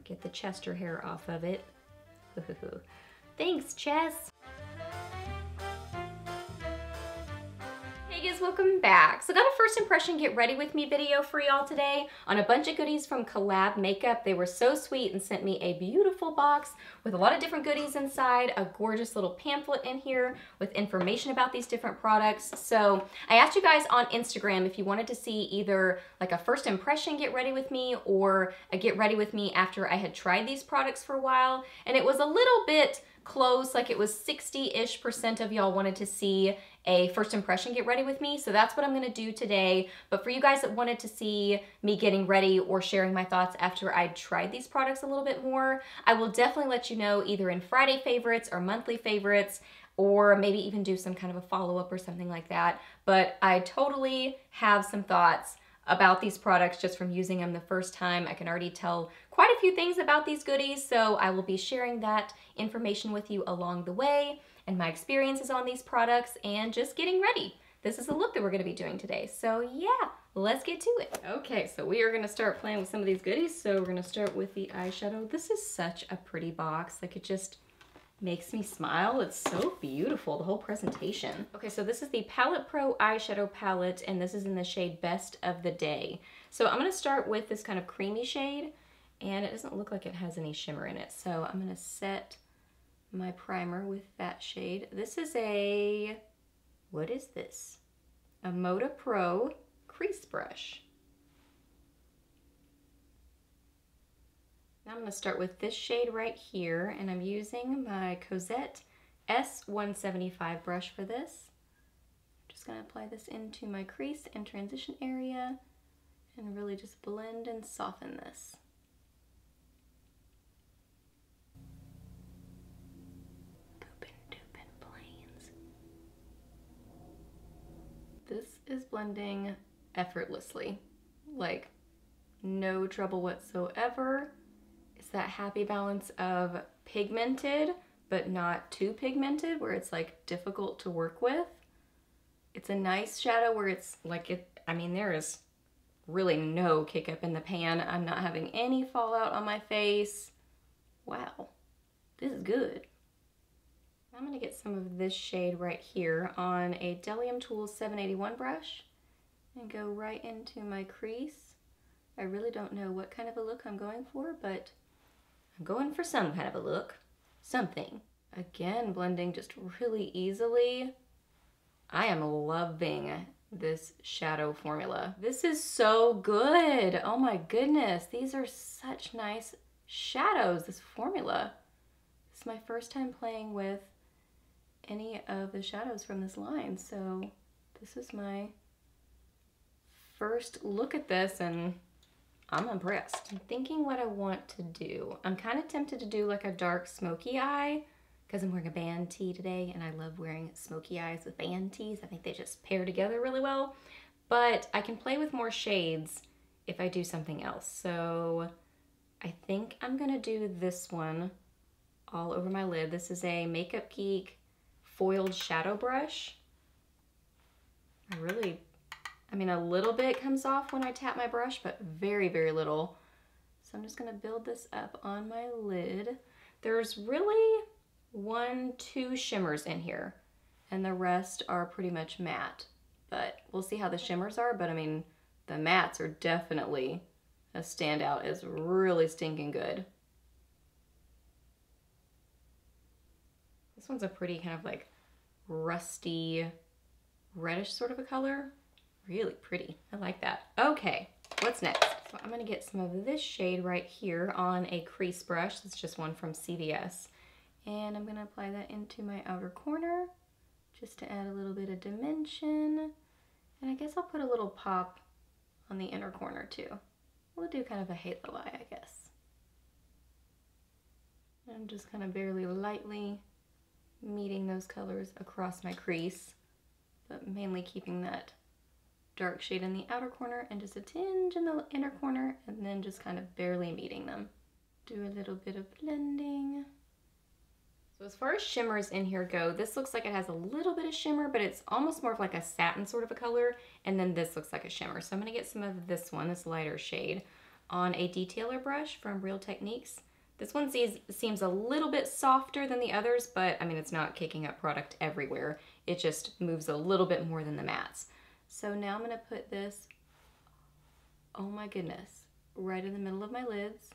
Get the Chester hair off of it. Thanks, Chess. Hey guys, welcome back. So got a first impression get ready with me video for y'all today on a bunch of goodies from Collab Makeup. They were so sweet and sent me a beautiful box with a lot of different goodies inside, a gorgeous little pamphlet in here with information about these different products. So I asked you guys on Instagram if you wanted to see either like a first impression get ready with me or a get ready with me after I had tried these products for a while, and it was a little bit close, like it was 60-ish% of y'all wanted to see a first impression get ready with me, so that's what I'm gonna do today. But for you guys that wanted to see me getting ready or sharing my thoughts after I tried these products a little bit more, I will definitely let you know either in Friday favorites or monthly favorites, or maybe even do some kind of a follow-up or something like that. But I totally have some thoughts about these products just from using them the first time. I can already tell quite a few things about these goodies, so I will be sharing that information with you along the way and my experiences on these products and just getting ready. This is the look that we're gonna be doing today. So yeah, let's get to it. Okay, so we are gonna start playing with some of these goodies. So we're gonna start with the eyeshadow. This is such a pretty box. Like, it just makes me smile. It's so beautiful, the whole presentation. Okay, so this is the Palette Pro eyeshadow palette, and this is in the shade Best of the Day. So I'm gonna start with this kind of creamy shade, and it doesn't look like it has any shimmer in it. So I'm gonna set my primer with that shade. This is a, what is this? A Moda Pro Crease Brush. Now I'm gonna start with this shade right here, and I'm using my Cozette S175 brush for this. I'm just gonna apply this into my crease and transition area and really just blend and soften this. This is blending effortlessly, like no trouble whatsoever. It's that happy balance of pigmented, but not too pigmented, where it's like difficult to work with. It's a nice shadow where it's like, I mean, there is really no kick up in the pan. I'm not having any fallout on my face. Wow, this is good. I'm gonna get some of this shade right here on a Bdellium Tools 781 brush and go right into my crease. I really don't know what kind of a look I'm going for, but I'm going for some kind of a look, something. Again, blending just really easily. I am loving this shadow formula. This is so good. Oh my goodness, these are such nice shadows, this formula. This is my first time playing with any of the shadows from this line, so this is my first look at this and I'm impressed. I'm thinking what I want to do. I'm kind of tempted to do like a dark smoky eye because I'm wearing a band tee today and I love wearing smoky eyes with band tees. I think they just pair together really well, but I can play with more shades if I do something else. So I think I'm gonna do this one all over my lid. This is a Makeup Geek foiled shadow brush. I mean, a little bit comes off when I tap my brush, but very, very little. So I'm just gonna build this up on my lid. There's really 2 shimmers in here, and the rest are pretty much matte. But we'll see how the shimmers are, but I mean, the mattes are definitely a standout. It's really stinking good. This one's a pretty kind of like rusty, reddish sort of a color. Really pretty. I like that. Okay, what's next? So I'm gonna get some of this shade right here on a crease brush. It's just one from CVS. And I'm gonna apply that into my outer corner just to add a little bit of dimension. And I guess I'll put a little pop on the inner corner too. We'll do kind of a halo eye, I guess. I'm just kind of barely lightly meeting those colors across my crease, but mainly keeping that dark shade in the outer corner and just a tinge in the inner corner, and then just kind of barely meeting them. Do a little bit of blending. So as far as shimmers in here go, this looks like it has a little bit of shimmer, but it's almost more of like a satin sort of a color, and then this looks like a shimmer. So I'm gonna get some of this one, this lighter shade, on a detailer brush from Real Techniques. This one seems a little bit softer than the others, but I mean, it's not kicking up product everywhere. It just moves a little bit more than the mattes. So now I'm gonna put this, oh my goodness, right in the middle of my lids.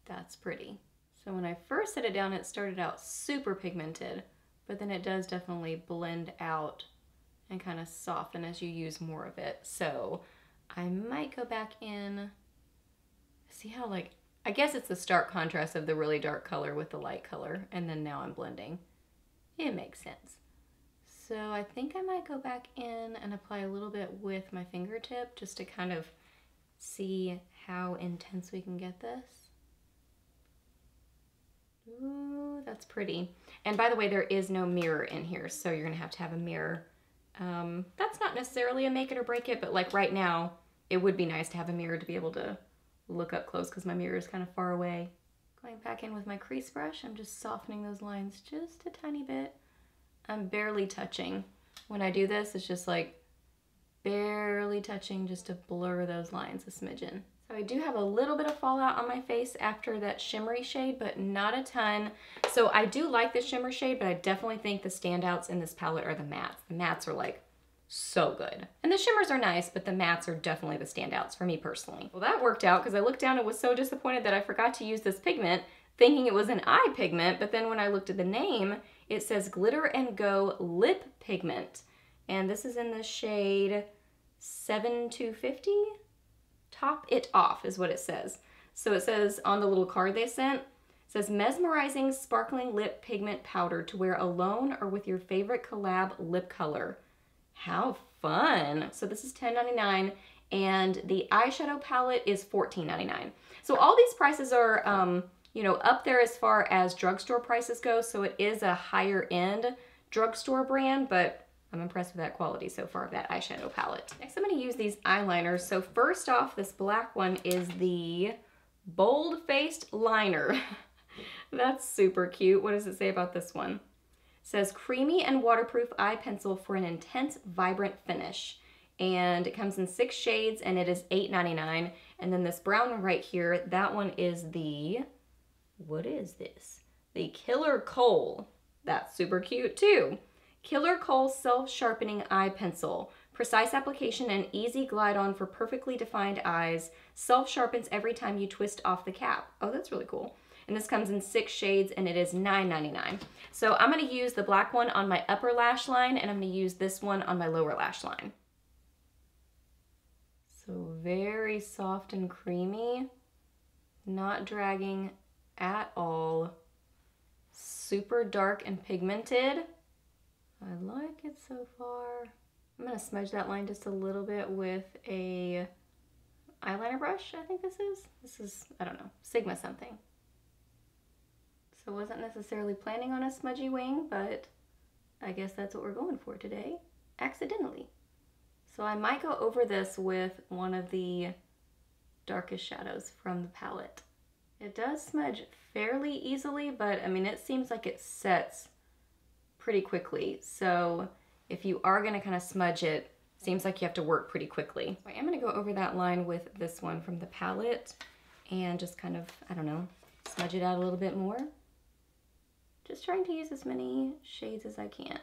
That's pretty. So when I first set it down, it started out super pigmented, but then it does definitely blend out and kind of soften as you use more of it. So I might go back in, see how like, I guess it's the stark contrast of the really dark color with the light color, and then now I'm blending. It makes sense. So I think I might go back in and apply a little bit with my fingertip just to kind of see how intense we can get this. Ooh, that's pretty. And by the way, there is no mirror in here, so you're gonna have to have a mirror. That's not necessarily a make it or break it, but like right now, it would be nice to have a mirror to be able to look up close because my mirror is kind of far away. Going back in with my crease brush, I'm just softening those lines just a tiny bit. I'm barely touching. When I do this, it's just like barely touching just to blur those lines a smidgen. So I do have a little bit of fallout on my face after that shimmery shade, but not a ton. So I do like the shimmer shade, but I definitely think the standouts in this palette are the mattes. The mattes are like so good. And the shimmers are nice, but the mattes are definitely the standouts for me personally. Well, that worked out because I looked down and was so disappointed that I forgot to use this pigment, thinking it was an eye pigment, but then when I looked at the name, it says Glitter and Go Lip Pigment. And this is in the shade 7250? Top It Off is what it says. So it says on the little card they sent, it says mesmerizing sparkling lip pigment powder to wear alone or with your favorite collab lip color. How fun. So this is $10.99 and the eyeshadow palette is $14.99. So all these prices are, you know, up there as far as drugstore prices go. So it is a higher end drugstore brand, but I'm impressed with that quality so far of that eyeshadow palette. Next, I'm going to use these eyeliners. So first off, this black one is the Bold Faced Liner. That's super cute. What does it say about this one? It says creamy and waterproof eye pencil for an intense, vibrant finish. And it comes in 6 shades and it is $8.99. And then this brown one right here, that one is the, what is this? The Killer Kohl. That's super cute too. Killer Kohl Self-Sharpening Eye Pencil. Precise application and easy glide on for perfectly defined eyes. Self-sharpens every time you twist off the cap. Oh, that's really cool. And this comes in 6 shades and it is $9.99. So I'm going to use the black one on my upper lash line and I'm going to use this one on my lower lash line. So very soft and creamy. Not dragging at all. Super dark and pigmented. I like it so far. I'm gonna smudge that line just a little bit with a eyeliner brush, I think this is, I don't know, Sigma something. So wasn't necessarily planning on a smudgy wing, but I guess that's what we're going for today, accidentally. So I might go over this with one of the darkest shadows from the palette. It does smudge fairly easily, but I mean, it seems like it sets pretty quickly. So if you are gonna kind of smudge it, seems like you have to work pretty quickly. So I am gonna go over that line with this one from the palette and just kind of, I don't know, smudge it out a little bit more. Just trying to use as many shades as I can.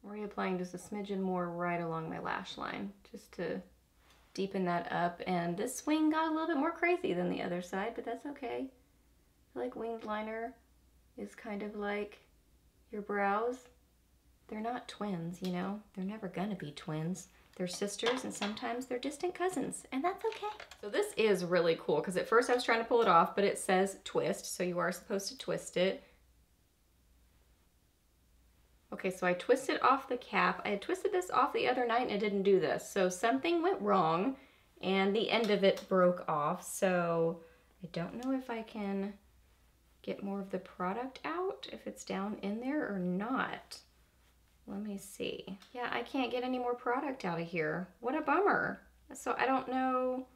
Reapplying just a smidgen more right along my lash line, just to deepen that up. And this wing got a little bit more crazy than the other side, but that's okay. I feel like winged liner is kind of like your brows. They're not twins, you know? They're never gonna be twins. They're sisters and sometimes they're distant cousins, and that's okay. So this is really cool because at first I was trying to pull it off, but it says twist, so you are supposed to twist it. Okay, so I twisted off the cap. I had twisted this off the other night and it didn't do this. So something went wrong and the end of it broke off. So I don't know if I can get more of the product out, if it's down in there or not. Let me see. Yeah, I can't get any more product out of here. What a bummer. So I don't know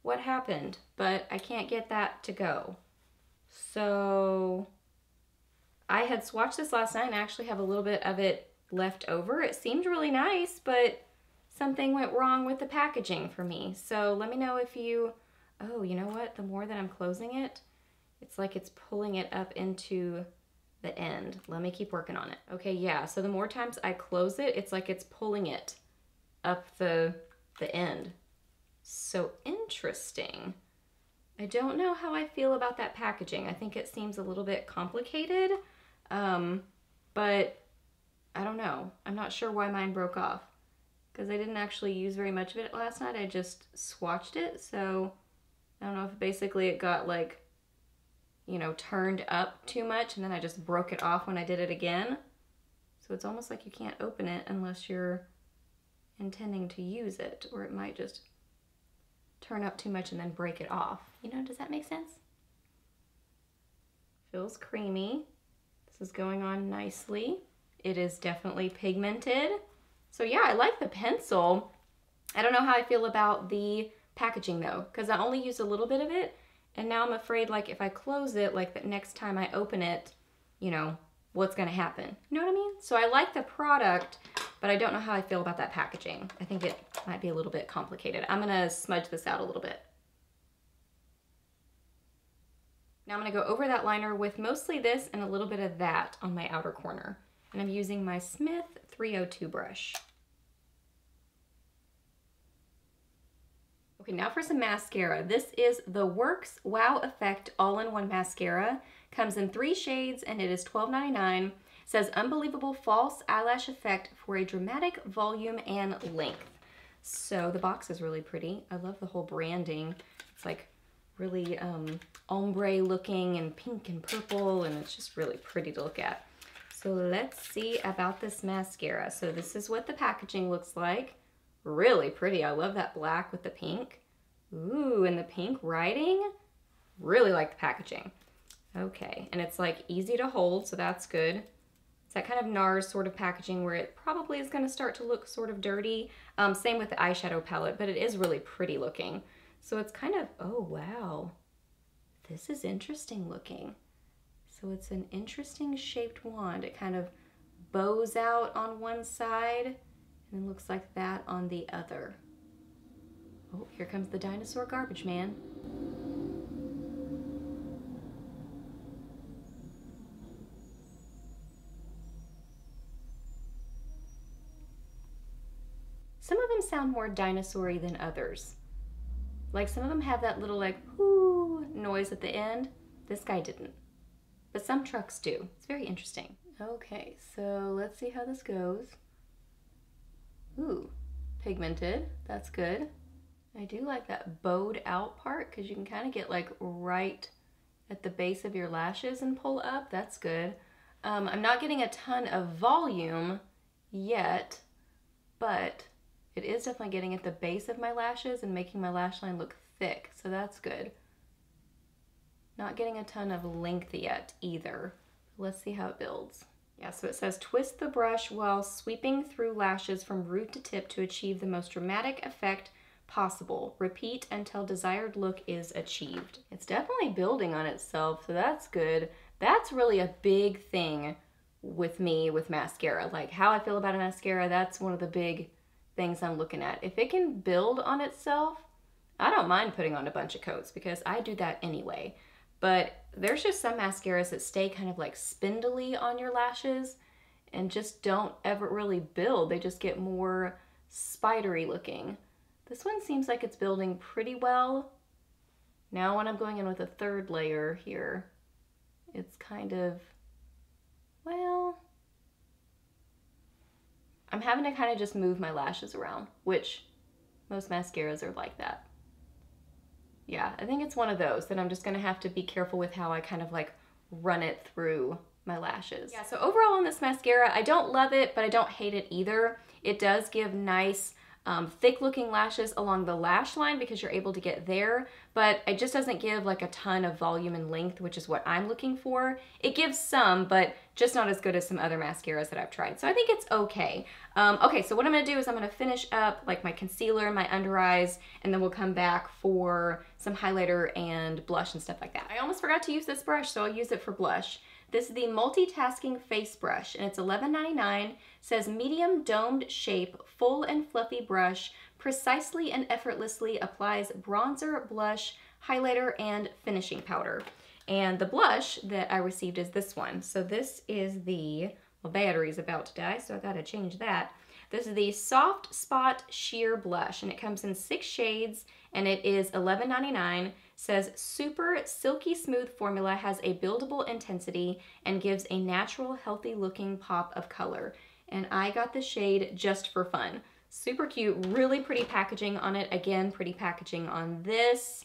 what happened, but I can't get that to go. So I had swatched this last night and I actually have a little bit of it left over. It seemed really nice, but something went wrong with the packaging for me. So let me know if you, oh, you know what? The more that I'm closing it, it's like it's pulling it up into the end. Let me keep working on it. Okay, yeah, so the more times I close it, it's like it's pulling it up the end. So interesting. I don't know how I feel about that packaging. I think it seems a little bit complicated, but I don't know. I'm not sure why mine broke off because I didn't actually use very much of it last night. I just swatched it, so I don't know if basically it got like, you know, turned up too much and then I just broke it off when I did it again. So it's almost like you can't open it unless you're intending to use it, or it might just turn up too much and then break it off. You know, does that make sense? Feels creamy. This is going on nicely. It is definitely pigmented. So yeah, I like the pencil. I don't know how I feel about the packaging though, because I only used a little bit of it, and now I'm afraid like if I close it, like the next time I open it, you know, what's gonna happen? You know what I mean? So I like the product, but I don't know how I feel about that packaging. I think it might be a little bit complicated. I'm gonna smudge this out a little bit. Now I'm gonna go over that liner with mostly this and a little bit of that on my outer corner. And I'm using my Smith 302 brush. Okay, now for some mascara. This is the Works Wow Effect All-in-One Mascara. Comes in 3 shades and it is $12.99. Says unbelievable false eyelash effect for a dramatic volume and length. So the box is really pretty. I love the whole branding. It's like really ombre looking and pink and purple, and it's just really pretty to look at. So let's see about this mascara. So this is what the packaging looks like. Really pretty. I love that black with the pink. Ooh, and the pink writing. Really like the packaging. Okay, and it's like easy to hold, so that's good. It's that kind of NARS sort of packaging where it probably is going to start to look sort of dirty. Same with the eyeshadow palette, but it is really pretty looking. So it's kind of, oh wow, this is interesting looking. So it's an interesting shaped wand. It kind of bows out on one side and looks like that on the other. Oh, here comes the dinosaur garbage man. Some of them sound more dinosaur-y than others. Like some of them have that little like whoo noise at the end. This guy didn't. But some trucks do. It's very interesting. Okay, so let's see how this goes. Ooh, pigmented. That's good. I do like that bowed out part because you can kind of get like right at the base of your lashes and pull up. That's good. I'm not getting a ton of volume yet, but it is definitely getting at the base of my lashes and making my lash line look thick, so that's good. Not getting a ton of length yet either. Let's see how it builds. Yeah, so it says twist the brush while sweeping through lashes from root to tip to achieve the most dramatic effect possible. Repeat until desired look is achieved. It's definitely building on itself, so that's good. That's really a big thing with me with mascara. Like how I feel about a mascara, that's one of the big things I'm looking at. If it can build on itself, I don't mind putting on a bunch of coats because I do that anyway. But there's just some mascaras that stay kind of like spindly on your lashes and just don't ever really build. They just get more spidery looking. This one seems like it's building pretty well. Now when I'm going in with a third layer here, it's kind of, well, I'm having to kind of just move my lashes around, which most mascaras are like that. Yeah, I think it's one of those that I'm just gonna have to be careful with how I kind of like run it through my lashes. Yeah, so overall on this mascara, I don't love it, but I don't hate it either. It does give nice, thick looking lashes along the lash line because you're able to get there, but it just doesn't give like a ton of volume and length, which is what I'm looking for. It gives some, but just not as good as some other mascaras that I've tried. So I think it's okay. Okay, so what I'm gonna do is I'm gonna finish up like my concealer, my under eyes, and then we'll come back for some highlighter and blush and stuff like that. I almost forgot to use this brush, so I'll use it for blush. This is the Multitasking Face Brush, and it's $11.99. Says medium domed shape, full and fluffy brush, precisely and effortlessly applies bronzer, blush, highlighter, and finishing powder. And the blush that I received is this one. So this is the, well, battery's about to die, so I gotta change that. This is the Soft Spot Sheer Blush, and it comes in 6 shades, and it is $11.99. Says super silky smooth formula, has a buildable intensity, and gives a natural, healthy looking pop of color. And I got the shade Just for Fun. Super cute, really pretty packaging on it. Again, pretty packaging on this.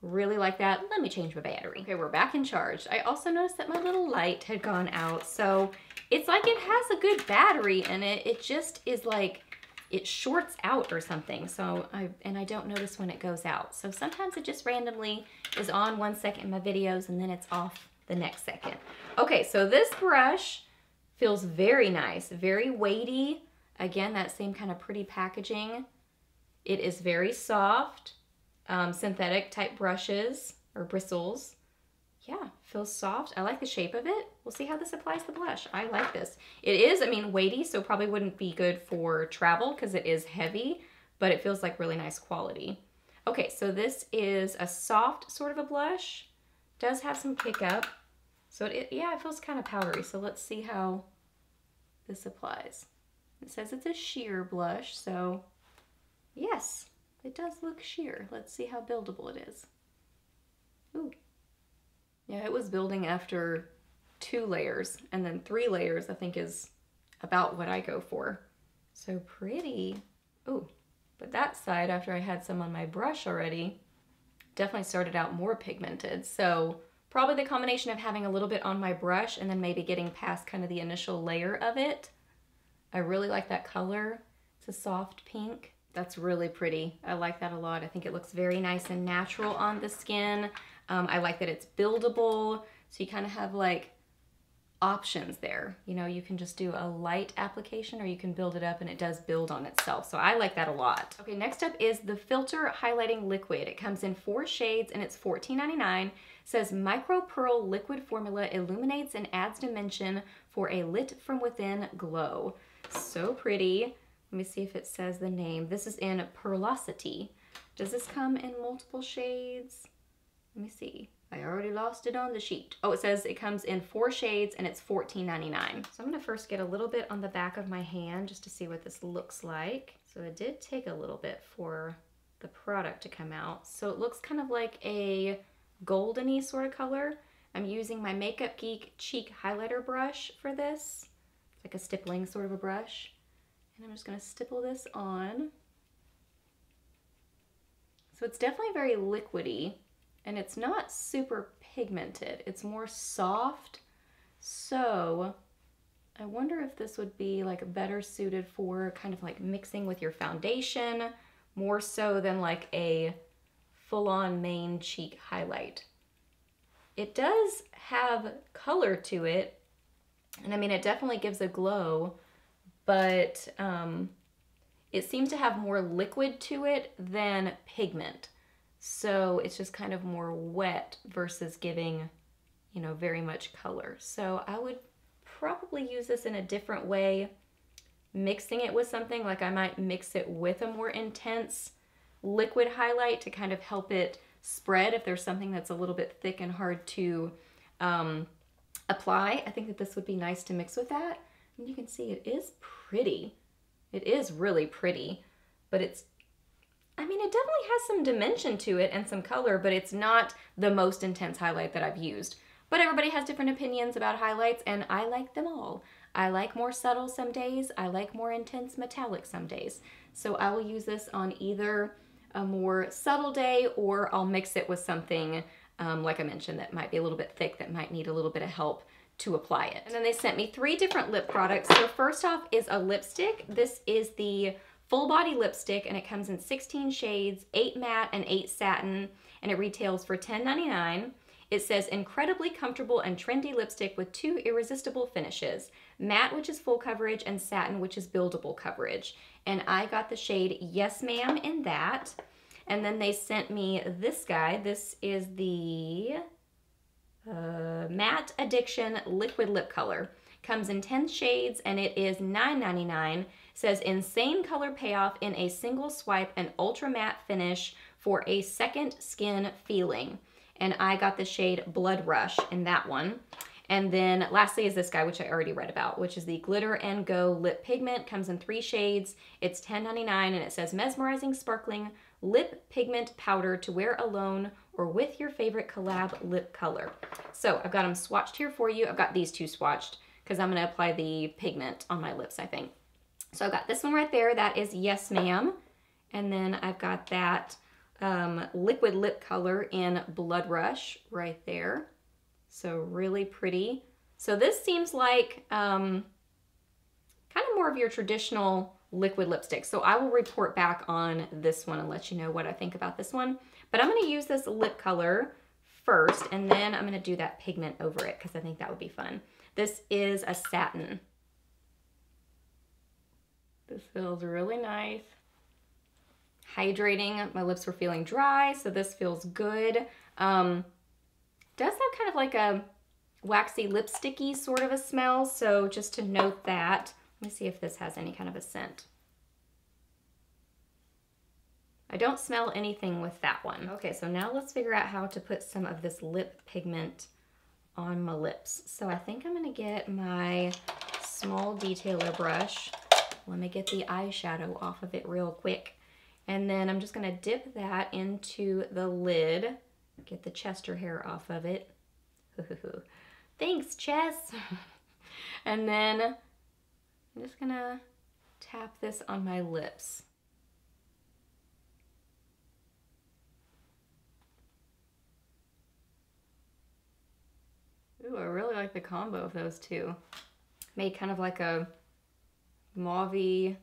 Really like that. Let me change my battery. Okay, we're back in charge. I also noticed that my little light had gone out, so it's like it has a good battery in it. It just is like, it shorts out or something. So I don't notice when it goes out. So sometimes it just randomly is on 1 second in my videos and then it's off the next second. Okay, so this brush feels very nice, very weighty. Again, that same kind of pretty packaging. It is very soft. Synthetic type brushes or bristles. Yeah, feels soft. I like the shape of it. We'll see how this applies to the blush. I like this. It is, I mean, weighty, so probably wouldn't be good for travel because it is heavy, but it feels like really nice quality. Okay, so this is a soft sort of a blush. Does have some kick up. So yeah, it feels kind of powdery. So let's see how this applies. It says it's a sheer blush, so yes, it does look sheer. Let's see how buildable it is. Ooh. Yeah, it was building after 2 layers, and then 3 layers I think is about what I go for. So pretty. Ooh, but that side, after I had some on my brush already, definitely started out more pigmented. So probably the combination of having a little bit on my brush and then maybe getting past kind of the initial layer of it. I really like that color. It's a soft pink. That's really pretty. I like that a lot. I think it looks very nice and natural on the skin. I like that it's buildable. So you kind of have like options there. You know, you can just do a light application or you can build it up and it does build on itself. So I like that a lot. Okay, next up is the Filter Highlighting Liquid. It comes in 4 shades and it's $14.99. It says Micro Pearl Liquid Formula illuminates and adds dimension for a lit from within glow. So pretty. Let me see if it says the name. This is in Pearlosity. Does this come in multiple shades? Let me see. I already lost it on the sheet. Oh, it says it comes in 4 shades and it's $14.99. So I'm gonna first get a little bit on the back of my hand just to see what this looks like. So it did take a little bit for the product to come out. So it looks kind of like a goldeny sort of color. I'm using my Makeup Geek cheek highlighter brush for this. It's like a stippling sort of a brush. And I'm just gonna stipple this on. So it's definitely very liquidy. And it's not super pigmented. It's more soft. So I wonder if this would be like better suited for kind of like mixing with your foundation, more so than like a full-on main cheek highlight. It does have color to it. And I mean, it definitely gives a glow, but it seems to have more liquid to it than pigment. So it's just kind of more wet versus giving, you know, very much color. So I would probably use this in a different way, mixing it with something like I might mix it with a more intense liquid highlight to kind of help it spread if there's something that's a little bit thick and hard to apply. I think that this would be nice to mix with that. And you can see it is pretty. It is really pretty, but it's, I mean, it definitely has some dimension to it and some color, but it's not the most intense highlight that I've used. But everybody has different opinions about highlights, and I like them all. I like more subtle some days. I like more intense metallic some days. So I will use this on either a more subtle day, or I'll mix it with something, like I mentioned, that might be a little bit thick, that might need a little bit of help to apply it. And then they sent me 3 different lip products. So first off is a lipstick. This is the Full Body Lipstick, and it comes in 16 shades, 8 matte and 8 satin, and it retails for $10.99. It says incredibly comfortable and trendy lipstick with 2 irresistible finishes, matte, which is full coverage, and satin, which is buildable coverage. And I got the shade Yes Ma'am in that. And then they sent me this guy. This is the Matte Addiction Liquid Lip Color. Comes in 10 shades and it is $9.99. Says insane color payoff in a single swipe and ultra matte finish for a second skin feeling. And I got the shade Blood Rush in that one. And then lastly is this guy, which I already read about, which is the Glitter and Go Lip Pigment. Comes in 3 shades. It's $10.99 and it says mesmerizing sparkling lip pigment powder to wear alone or with your favorite collab lip color. So I've got them swatched here for you. I've got these two swatched because I'm gonna apply the pigment on my lips, I think. So I've got this one right there, that is Yes Ma'am. And then I've got that liquid lip color in Blood Rush right there. So really pretty. So this seems like kind of more of your traditional liquid lipstick. So I will report back on this one and let you know what I think about this one. But I'm gonna use this lip color first and then I'm gonna do that pigment over it because I think that would be fun. This is a satin. This feels really nice. Hydrating. My lips were feeling dry, so this feels good. Does have kind of like a waxy lipsticky sort of a smell, so just to note that. Let me see if this has any kind of a scent. I don't smell anything with that one. Okay, so now let's figure out how to put some of this lip pigment on my lips. So I think I'm gonna get my small detailer brush. Let me get the eyeshadow off of it real quick. And then I'm just gonna dip that into the lid, get the chester hair off of it. Thanks, Chess. And then I'm just gonna tap this on my lips. Ooh, I really like the combo of those two. Made kind of like a mauvey,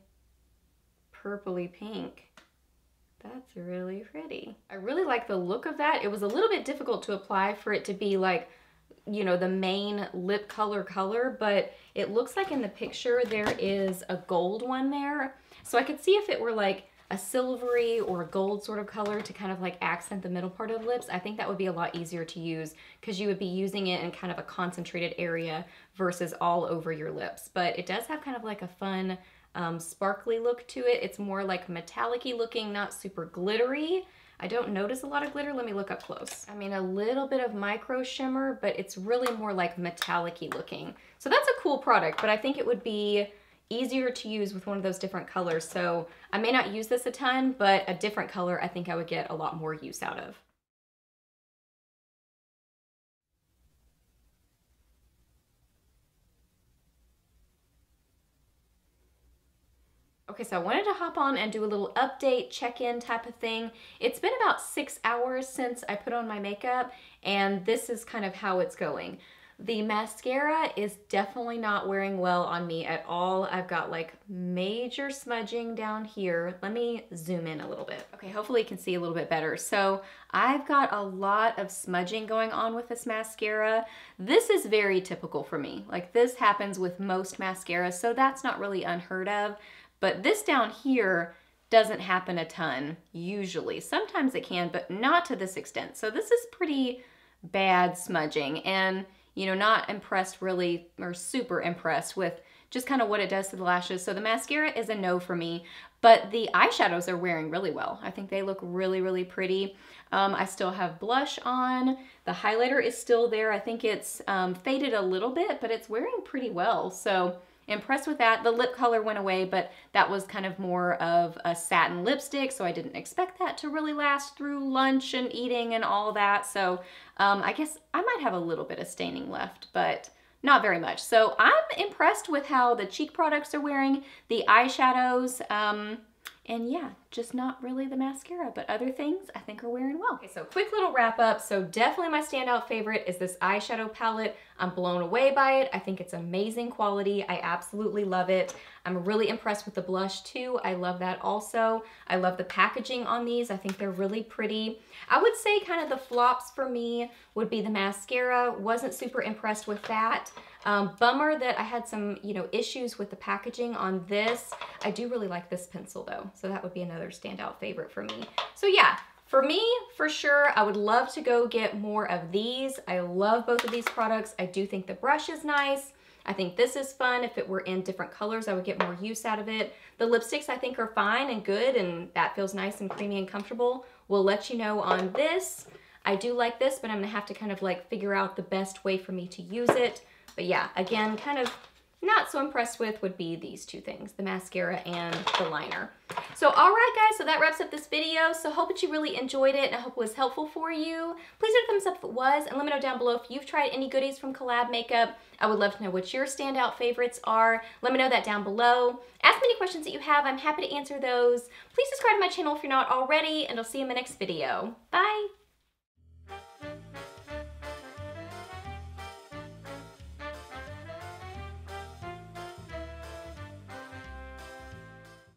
purpley pink. That's really pretty. I really like the look of that. It was a little bit difficult to apply for it to be like, you know, the main lip color, but it looks like in the picture there is a gold one there. So I could see if it were like a silvery or a gold sort of color to kind of like accent the middle part of the lips. I think that would be a lot easier to use because you would be using it in kind of a concentrated area versus all over your lips. But it does have kind of like a fun sparkly look to it. It's more like metallic-y looking, not super glittery. I don't notice a lot of glitter. Let me look up close. I mean, a little bit of micro shimmer, but it's really more like metallic-y looking. So that's a cool product, but I think it would be easier to use with one of those different colors. So I may not use this a ton, but a different color I think I would get a lot more use out of. Okay, so I wanted to hop on and do a little update, check-in type of thing. It's been about 6 hours since I put on my makeup, and this is kind of how it's going. The mascara is definitely not wearing well on me at all. I've got like major smudging down here. Let me zoom in a little bit. Okay, hopefully you can see a little bit better. So I've got a lot of smudging going on with this mascara. This is very typical for me. Like this happens with most mascaras, so that's not really unheard of. But this down here doesn't happen a ton usually. Sometimes it can, but not to this extent. So this is pretty bad smudging, and you know, not impressed really, or super impressed with just kind of what it does to the lashes. So the mascara is a no for me, but the eyeshadows are wearing really well. I think they look really, really pretty. I still have blush on. The highlighter is still there. I think it's faded a little bit, but it's wearing pretty well. So impressed with that. The lip color went away, but that was kind of more of a satin lipstick, so I didn't expect that to really last through lunch and eating and all that. So I guess I might have a little bit of staining left, but not very much. So I'm impressed with how the cheek products are wearing, the eyeshadows, and yeah, just not really the mascara, but other things I think are wearing well. Okay, so quick little wrap up. So definitely my standout favorite is this eyeshadow palette. I'm blown away by it. I think it's amazing quality. I absolutely love it. I'm really impressed with the blush too. I love that also. I love the packaging on these. I think they're really pretty. I would say kind of the flops for me would be the mascara. Wasn't super impressed with that. Bummer that I had some, you know, issues with the packaging on this. I do really like this pencil though, so that would be another standout favorite for me. So yeah, For me, for sure, I would love to go get more of these. I love both of these products. I do think the brush is nice. I think this is fun. If it were in different colors, I would get more use out of it. The lipsticks I think are fine and good, and that feels nice and creamy and comfortable. We'll let you know on this. I do like this, but I'm gonna have to kind of like figure out the best way for me to use it. But yeah, again, kind of not so impressed with would be these two things, the mascara and the liner. So all right guys, so that wraps up this video. So hope that you really enjoyed it and I hope it was helpful for you. Please hit a thumbs up if it was, and let me know down below if you've tried any goodies from Collab Makeup. I would love to know what your standout favorites are. Let me know that down below. Ask me any questions that you have, I'm happy to answer those. Please subscribe to my channel if you're not already, and I'll see you in my next video. Bye!